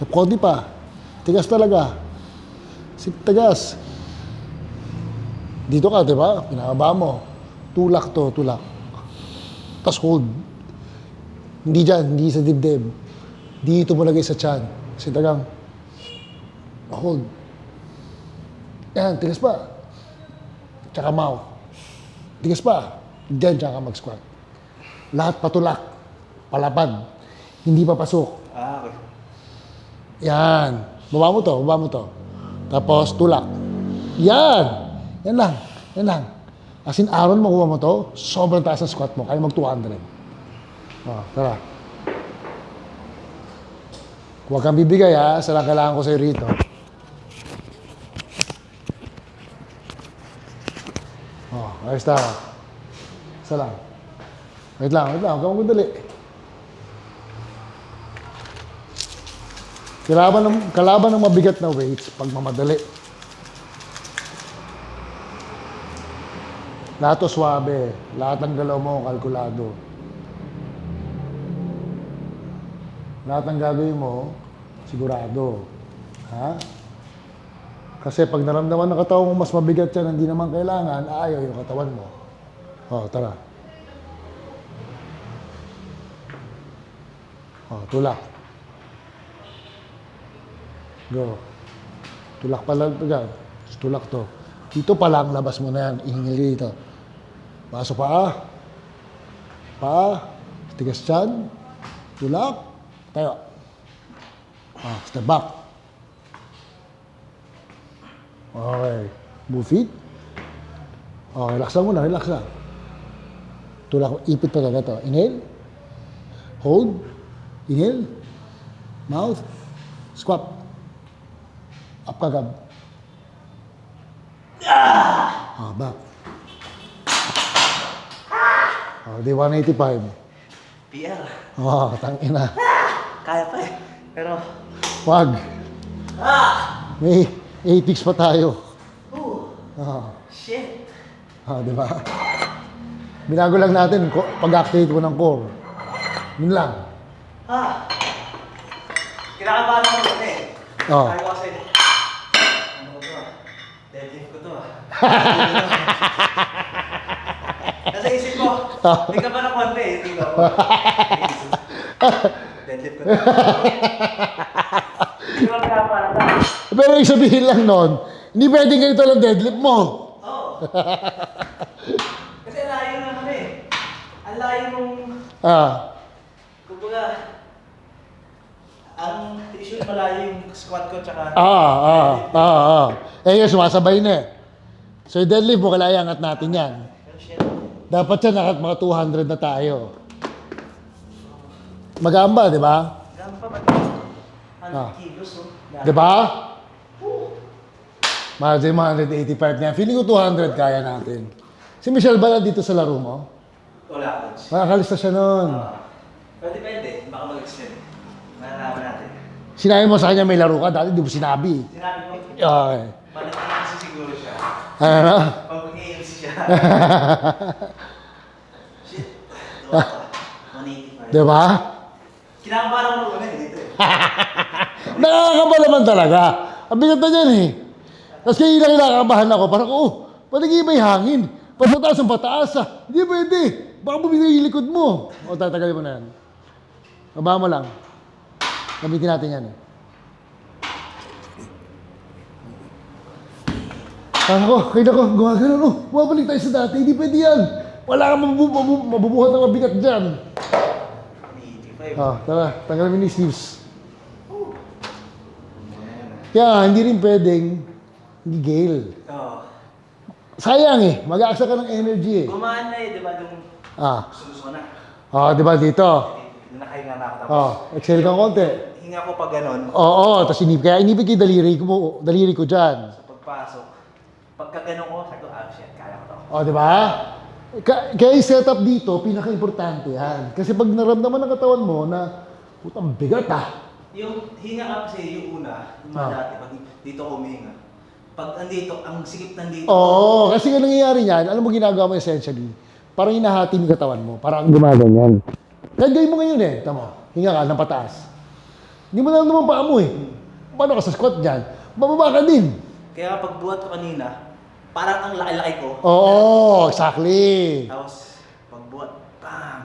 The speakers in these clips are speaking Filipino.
Konti pa. Tigas talaga. Tigas. Dito ka, di ba? Pinababa mo. Tulak to, tulak. Tapos hold. Hindi dyan, hindi sa dibdib. Dito mo lagay sa tiyan. Kasi tagang, hold. Yan, tigas pa. Tsaka mouth. Tigas pa. Diyan, tsaka mag-squat. Lahat patulak. Palapad. Hindi papasok. Okay. Yan. Baba mo to, baba mo to. Tapos, tulak. Yan. Yan lang. Yan lang. As in, Aaron, makuha mo to, sobrang taas ang squat mo. Kaya mag 200. Oh, tara. Huwag kang bibigay, ha. Sala kailangan ko sa'yo rito. Oh, ayos na. Isa lang. Wait lang, wait lang. Huwag kang magdali. Kalaban ng mabigat na weights pag mamadali. Lahat to swabe. Lahat ng galaw mo, kalkulado. Lahat ng gagawin mo, sigurado. Ha? Kasi pag naramdaman ng katawan mo mas mabigat yan, hindi naman kailangan, ayaw yung katawan mo. O, tara. O, tulak. Go. Tulak pa lang ito dyan. Tulak to. Dito pa lang, labas mo na yan. Ihingil dito. Pasok pa. Pa. Tigas dyan. Tulak. Tayo. Ah, step back. Okay. Move feet. Okay, relax lang muna. Relax lang. Tulak. Ipit pa talaga ito. Inhale. Hold. Inhale. Mouth. Squat. Up kagad. Ah, back. Oh, di 185. PR. Oh, tangina. Kaya pa eh. Pero... Wag. May 8 pa tayo. Oh. Shit. Ah, di ba? Binago lang natin pag-activate mo ng core. Yun lang. Kinakabahan ako naman eh. Oh. Sabi ko kasi, ano ko to deadlift ko to Nasa isip ko, hindi ka ba na konti eh. Hindi ko. Deadlift ko to. Hindi ba pinakabahan ako? Pero yung sabihin lang nun, hindi pwedeng ganito lang deadlift mo. Oo. Kasi ang layo naman eh. Ang layo nung, kumbaga, ang issue malayo yung squat ko tsaka... Eh, yun, sumasabay na eh. So, yung deadlift mo, kailangan angat natin yan. Pero shit. Dapat yan, nakat mga 200 na tayo. Magamba, di ba? Gano'n pa ba? 100 kilos oh. Di ba? Mahal sa'yo, 185 na yan. Feeling ko 200 kaya natin. Si Michelle ba dito sa laro mo? Wala, coach. Makakalista siya nun. Pero depende, baka mag-extend. Malalaman natin. Sinabi mo sa kanya may laro ka, dati di mo sinabi. Sinabi ko, Okay. pag-AMC siguro siya. Ano? Pag mag-AMC siya. Shit. 185. Di ba? Kinakabahan ako nung una eh, dito eh. Nakakaba naman talaga. Ang bigat na dyan eh. Tapos kayo lang kinakabahan ako. Parang, ba't nag-iiba yung hangin? Ba't mataas ang pataas ah? Hindi pwede. Baka bumigay yung likod mo. O, tatagalin mo na yan. Baba mo lang. Gamitin natin yan eh. Kaya ko, gumagano. Bumabalik tayo sa dati. Hindi pwede yan. Wala kang mabubuhat ng mabigat dyan. 185. Tara, tanggalin mo yung sleeves. Kaya hindi rin pwedeng gigil. Oo. Sayang eh, mag-aaksa ka ng energy eh. Gumaan na eh, di ba? Nung suso na. Di ba dito? Nakahinga na ako tapos. Exhale kang konti. Hinga ko pa ganon. Tapos kaya inibig yung daliri ko dyan. Sa pagpasok. Pagka ganon ko, sabi ko, shit, kaya ko to. Di ba? Kaya yung setup dito, pinaka-importante yan. Kasi pag naramdaman ng katawan mo na, putang bigat ah. Yung hinga ka kasi yung una, yung mga dati, pag dito ako humihinga. Pag andito, ang sikip nandito. Kasi yung nangyayari niyan, alam mo ginagawa mo essentially, parang hinahati yung katawan mo, parang gumaganyan. Kahit gawin mo ngayon eh, tama, hinga ka ng pataas. Hindi mo lang naman paa mo eh. Paano ka sa squat dyan? Bababa ka din. Kaya pag buhat ko kanina, parang ang laki-laki ko. Oo, exactly. Tapos, pag buhat, bam!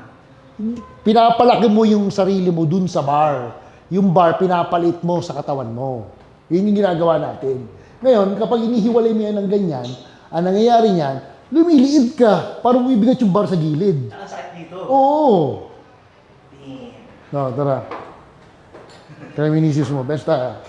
Pinapalaki mo yung sarili mo dun sa bar. Yung bar, pinapalit mo sa katawan mo. Yun yung ginagawa natin. Ngayon, kapag inihiwalay mo yan ng ganyan, ang nangyayari niyan, lumiliit ka. Parang umibigat yung bar sa gilid. Ang sakit dito. Oo. Damn. No, tara. Kaya minisip mo, best tayo.